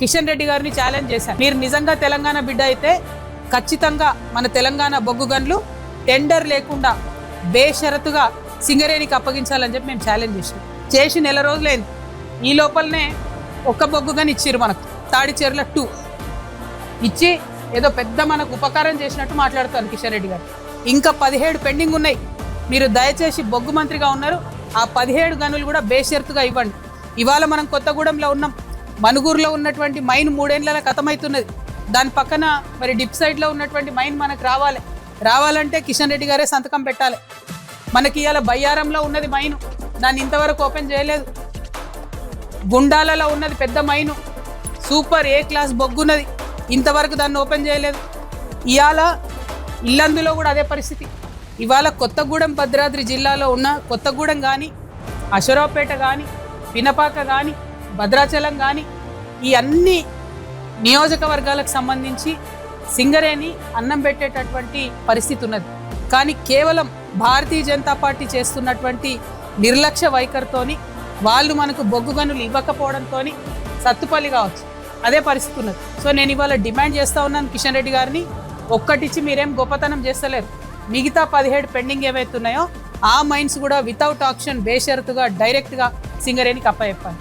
కిషన్ రెడ్డి గారిని ఛాలెంజ్ చేశాను. మీరు నిజంగా తెలంగాణ బిడ్డ అయితే ఖచ్చితంగా మన తెలంగాణ బొగ్గు గన్లు టెండర్ లేకుండా బేషరతుగా సింగరేణికి అప్పగించాలని చెప్పి మేము ఛాలెంజ్ చేసి నెల రోజులైంది. ఈ లోపలనే ఒక్క బొగ్గు గన్ ఇచ్చిర్రు మనకు, తాడిచెర్ల 2 ఇచ్చి ఏదో పెద్ద మనకు ఉపకారం చేసినట్టు మాట్లాడుతారు కిషన్ రెడ్డి గారు. ఇంకా 17 పెండింగ్ ఉన్నాయి. మీరు దయచేసి బొగ్గు మంత్రిగా ఉన్నారు, ఆ 17 గనులు కూడా బేషరతుగా ఇవ్వండి. ఇవాళ మనం కొత్తగూడెంలో ఉన్నాం, మనుగూరులో ఉన్నటువంటి మైన్ 3 ఏళ్ల ఖతమవుతున్నది. దాని పక్కన మరి డిప్ సైడ్లో ఉన్నటువంటి మైన్ మనకు రావాలంటే కిషన్ రెడ్డి గారే సంతకం పెట్టాలి. మనకి ఇవాళ బయ్యారంలో ఉన్నది మైను, దాన్ని ఇంతవరకు ఓపెన్ చేయలేదు. గుండాలలో ఉన్నది పెద్ద మైను, సూపర్ ఏ క్లాస్ బొగ్గున్నది, ఇంతవరకు దాన్ని ఓపెన్ చేయలేదు. ఇవాళ ఇల్లందులో కూడా అదే పరిస్థితి. ఇవాళ కొత్తగూడెం భద్రాద్రి జిల్లాలో ఉన్న కొత్తగూడెం కానీ, అశరావుపేట కానీ, పినపాక కానీ, భద్రాచలం కానీ, ఈ అన్ని నియోజకవర్గాలకు సంబంధించి సింగరేణి అన్నం పెట్టేటటువంటి పరిస్థితి ఉన్నది. కానీ కేవలం భారతీయ జనతా పార్టీ చేస్తున్నటువంటి నిర్లక్ష్య వైఖరితోని, వాళ్ళు మనకు బొగ్గు గనులు ఇవ్వకపోవడంతో సత్తుపల్లి కావచ్చు అదే పరిస్థితి ఉన్నది. సో నేను ఇవాళ డిమాండ్ చేస్తూ ఉన్నాను కిషన్ రెడ్డి గారిని, ఒక్కటిచ్చి మీరేం గొప్పతనం చేస్తలేరు. మిగతా 17 పెండింగ్ ఏవైతే ఉన్నాయో ఆ మైన్స్ కూడా వితౌట్ ఆప్షన్ బేషరతుగా డైరెక్ట్గా సింగరేణికి అప్పచెప్పాలి.